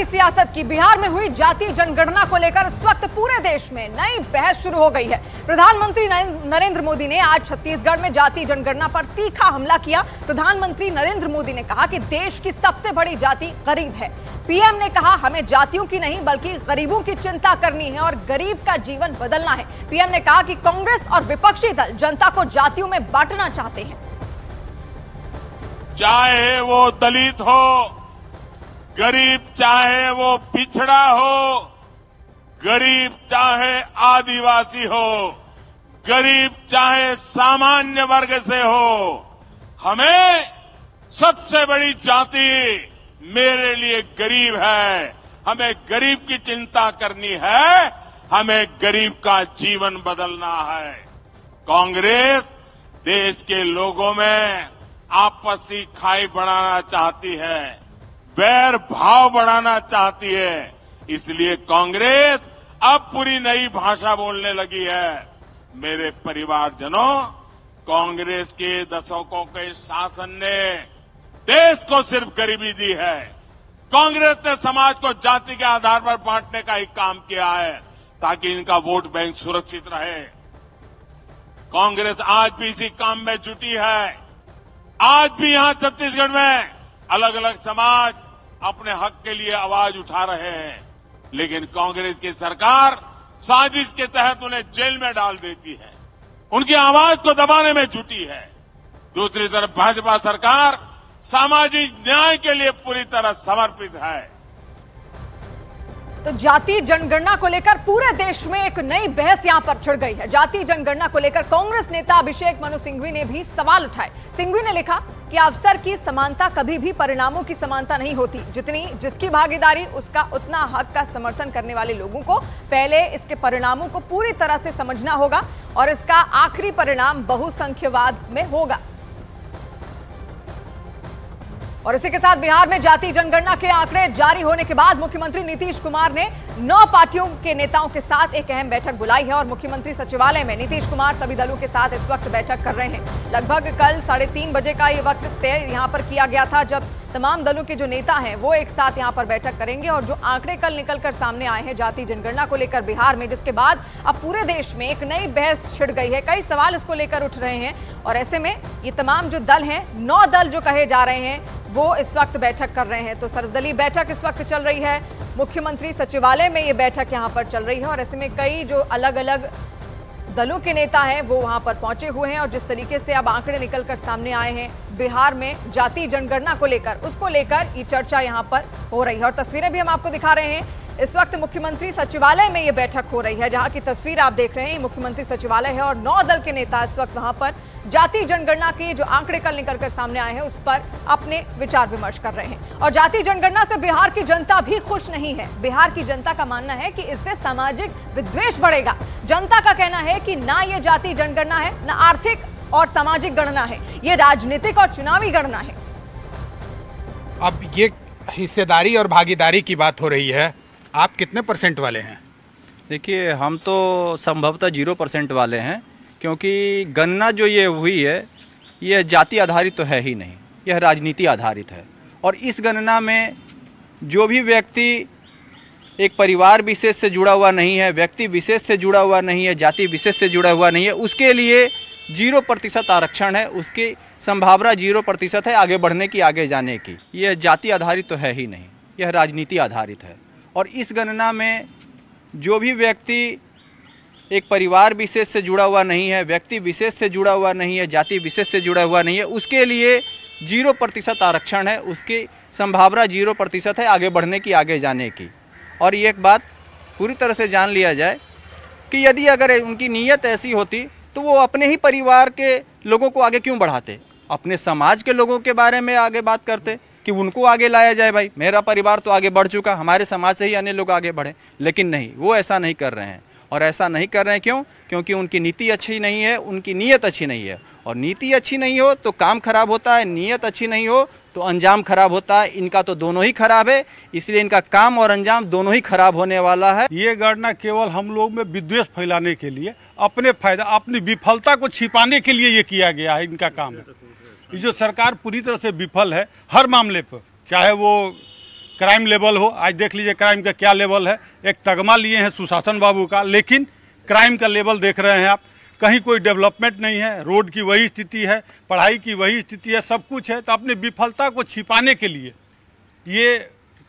की सियासत की। बिहार में हुई जातीय जनगणना को लेकर इस वक्त पूरे देश में नई बहस शुरू हो गई है। प्रधानमंत्री नरेंद्र मोदी ने आज छत्तीसगढ़ में जातीय जनगणना पर तीखा हमला किया। प्रधानमंत्री नरेंद्र मोदी ने कहा कि देश की सबसे बड़ी जाति गरीब है। पीएम ने कहा हमें जातियों की नहीं बल्कि गरीबों की चिंता करनी है और गरीब का जीवन बदलना है। पीएम ने कहा कि कांग्रेस और विपक्षी दल जनता को जातियों में बांटना चाहते हैं। चाहे वो दलित हो, गरीब चाहे वो पिछड़ा हो, गरीब चाहे आदिवासी हो, गरीब चाहे सामान्य वर्ग से हो, हमें सबसे बड़ी जाति मेरे लिए गरीब है। हमें गरीब की चिंता करनी है, हमें गरीब का जीवन बदलना है। कांग्रेस देश के लोगों में आपसी खाई बढ़ाना चाहती है, वैर भाव बढ़ाना चाहती है। इसलिए कांग्रेस अब पूरी नई भाषा बोलने लगी है। मेरे परिवारजनों, कांग्रेस के दशकों के शासन ने देश को सिर्फ गरीबी दी है। कांग्रेस ने समाज को जाति के आधार पर बांटने का ही काम किया है ताकि इनका वोट बैंक सुरक्षित रहे। कांग्रेस आज भी इसी काम में जुटी है। आज भी यहां छत्तीसगढ़ में अलग अलग समाज अपने हक के लिए आवाज उठा रहे हैं, लेकिन कांग्रेस की सरकार साजिश के तहत उन्हें जेल में डाल देती है, उनकी आवाज को दबाने में जुटी है। दूसरी तरफ भाजपा सरकार सामाजिक न्याय के लिए पूरी तरह समर्पित है। तो जातीय जनगणना को लेकर पूरे देश में एक नई बहस यहां पर छिड़ गई है। जातीय जनगणना को लेकर कांग्रेस नेता अभिषेक मनु सिंघवी ने भी सवाल उठाए। सिंघवी ने लिखा कि अवसर की समानता कभी भी परिणामों की समानता नहीं होती। जिसकी भागीदारी उसका उतना हक का समर्थन करने वाले लोगों को पहले इसके परिणामों को पूरी तरह से समझना होगा और इसका आखिरी परिणाम बहुसंख्यवाद में होगा। और इसी के साथ बिहार में जातीय जनगणना के आंकड़े जारी होने के बाद मुख्यमंत्री नीतीश कुमार ने 9 पार्टियों के नेताओं के साथ एक अहम बैठक बुलाई है और मुख्यमंत्री सचिवालय में नीतीश कुमार सभी दलों के साथ इस वक्त बैठक कर रहे हैं। लगभग कल 3:30 बजे का ये वक्त तय यहां पर किया गया था, जब तमाम दलों के जो नेता हैं वो एक साथ यहां पर बैठक करेंगे। और जो आंकड़े कल निकलकर सामने आए हैं जातीय जनगणना को लेकर बिहार में, जिसके बाद अब पूरे देश में एक नई बहस छिड़ गई है। कई सवाल इसको लेकर उठ रहे हैं और ऐसे में ये तमाम जो दल हैं, 9 दल जो कहे जा रहे हैं, वो इस वक्त बैठक कर रहे हैं। तो सर्वदलीय बैठक इस वक्त चल रही है, मुख्यमंत्री सचिवालय में ये बैठक यहां पर चल रही है और ऐसे में कई जो अलग अलग दलों के नेता हैं वो वहां पर पहुंचे हुए हैं। और जिस तरीके से अब आंकड़े निकलकर सामने आए हैं बिहार में जातीय जनगणना को लेकर, उसको लेकर ये चर्चा यहां पर हो रही है। और तस्वीरें भी हम आपको दिखा रहे हैं। इस वक्त मुख्यमंत्री सचिवालय में ये बैठक हो रही है, जहां की तस्वीर आप देख रहे हैं मुख्यमंत्री सचिवालय है और 9 दल के नेता इस वक्त वहां पर जातीय जनगणना के जो आंकड़े कल निकलकर सामने आए हैं उस पर अपने विचार विमर्श कर रहे हैं। और जातीय जनगणना से बिहार की जनता भी खुश नहीं है। बिहार की जनता का मानना है कि इससे सामाजिक विद्वेष बढ़ेगा। जनता का कहना है कि ना ये जातीय जनगणना है, ना आर्थिक और सामाजिक गणना है, ये राजनीतिक और चुनावी गणना है। अब ये हिस्सेदारी और भागीदारी की बात हो रही है, आप कितने % वाले हैं? देखिए, हम तो संभवतः 0% वाले हैं, क्योंकि गणना जो ये हुई है यह जाति आधारित तो है ही नहीं, यह राजनीति आधारित है। और इस गणना में जो भी व्यक्ति एक परिवार विशेष से जुड़ा हुआ नहीं है, व्यक्ति विशेष से जुड़ा हुआ नहीं है, जाति विशेष से जुड़ा हुआ नहीं है, उसके लिए 0% आरक्षण है, उसकी संभावना 0% है आगे बढ़ने की, आगे जाने की। यह जाति आधारित तो है ही नहीं, यह राजनीति आधारित है। और इस गणना में जो भी व्यक्ति एक परिवार विशेष से जुड़ा हुआ नहीं है, व्यक्ति विशेष से जुड़ा हुआ नहीं है, जाति विशेष से जुड़ा हुआ नहीं है, उसके लिए 0% आरक्षण है, उसकी संभावना 0% है आगे बढ़ने की, आगे जाने की। और ये एक बात पूरी तरह से जान लिया जाए कि यदि अगर उनकी नीयत ऐसी होती तो वो अपने ही परिवार के लोगों को आगे क्यों बढ़ाते, अपने समाज के लोगों के बारे में आगे बात करते कि उनको आगे लाया जाए। भाई, मेरा परिवार तो आगे बढ़ चुका, हमारे समाज से ही अन्य लोग आगे बढ़े। लेकिन नहीं, वो ऐसा नहीं कर रहे हैं। और ऐसा नहीं कर रहे हैं क्यों? क्योंकि उनकी नीति अच्छी नहीं है, उनकी नीयत अच्छी नहीं है। और नीति अच्छी नहीं हो तो काम खराब होता है, नीयत अच्छी नहीं हो तो अंजाम खराब होता है। इनका तो दोनों ही खराब है, इसलिए इनका काम और अंजाम दोनों ही खराब होने वाला है। ये गणना केवल हम लोग में विद्वेष फैलाने के लिए, अपने फायदा, अपनी विफलता को छिपाने के लिए ये किया गया है, इनका काम है। ये जो सरकार पूरी तरह से विफल है हर मामले पर, चाहे वो क्राइम लेवल हो। आज देख लीजिए क्राइम का क्या लेवल है। एक तगमा लिए हैं सुशासन बाबू का, लेकिन क्राइम का लेवल देख रहे हैं आप, कहीं कोई डेवलपमेंट नहीं है। रोड की वही स्थिति है, पढ़ाई की वही स्थिति है, सब कुछ है। तो अपनी विफलता को छिपाने के लिए ये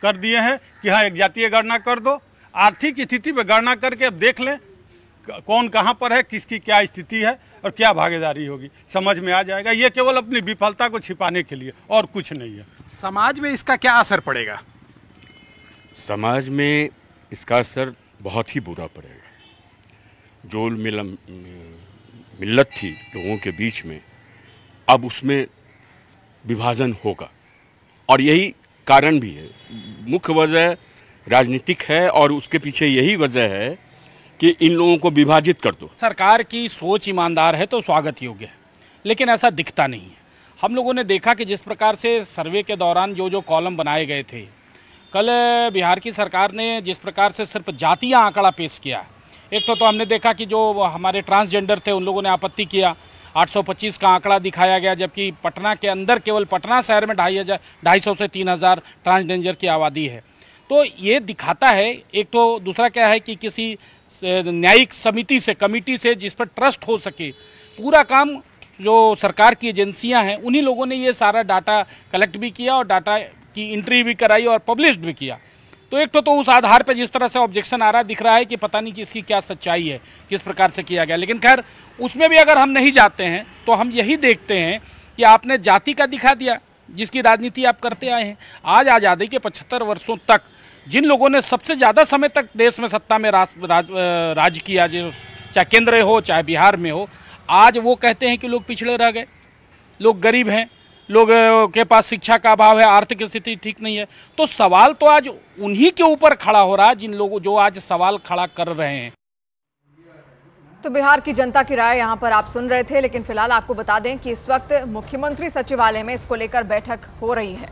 कर दिए हैं कि हाँ एक जातीय गणना कर दो, आर्थिक स्थिति पर गणना करके अब देख लें कौन कहाँ पर है, किसकी क्या स्थिति है और क्या भागीदारी होगी, समझ में आ जाएगा। ये केवल अपनी विफलता को छिपाने के लिए और कुछ नहीं है। समाज में इसका क्या असर पड़ेगा? समाज में इसका असर बहुत ही बुरा पड़ेगा। जो मिल्लत थी लोगों के बीच में, अब उसमें विभाजन होगा और यही कारण भी है। मुख्य वजह राजनीतिक है और उसके पीछे यही वजह है कि इन लोगों को विभाजित कर दो। सरकार की सोच ईमानदार है तो स्वागत योग्य है, लेकिन ऐसा दिखता नहीं है। हम लोगों ने देखा कि जिस प्रकार से सर्वे के दौरान जो कॉलम बनाए गए थे, कल बिहार की सरकार ने जिस प्रकार से सिर्फ जातीय आंकड़ा पेश किया, एक तो हमने देखा कि जो हमारे ट्रांसजेंडर थे उन लोगों ने आपत्ति किया, 825 का आंकड़ा दिखाया गया, जबकि पटना के अंदर केवल पटना शहर में 250 से 3000 ट्रांसजेंडर की आबादी है। तो ये दिखाता है, एक तो दूसरा क्या है कि किसी न्यायिक समिति से, कमेटी से जिस पर ट्रस्ट हो सके, पूरा काम जो सरकार की एजेंसियां हैं उन्हीं लोगों ने ये सारा डाटा कलेक्ट भी किया और डाटा की एंट्री भी कराई और पब्लिश्ड भी किया। तो एक तो उस आधार पर जिस तरह से ऑब्जेक्शन आ रहा है, दिख रहा है कि पता नहीं कि इसकी क्या सच्चाई है, किस प्रकार से किया गया। लेकिन खैर उसमें भी अगर हम नहीं जाते हैं तो हम यही देखते हैं कि आपने जाति का दिखा दिया, जिसकी राजनीति आप करते आए हैं। आज आज़ादी के 75 वर्षों तक जिन लोगों ने सबसे ज़्यादा समय तक देश में सत्ता में राज किया, जो चाहे केंद्र हो चाहे बिहार में हो, आज वो कहते हैं कि लोग पिछड़े रह गए, लोग गरीब हैं, लोग के पास शिक्षा का अभाव है, आर्थिक स्थिति ठीक नहीं है। तो सवाल तो आज उन्हीं के ऊपर खड़ा हो रहा है जिन लोगों जो आज सवाल खड़ा कर रहे हैं। तो बिहार की जनता की राय यहां पर आप सुन रहे थे, लेकिन फिलहाल आपको बता दें कि इस वक्त मुख्यमंत्री सचिवालय में इसको लेकर बैठक हो रही है।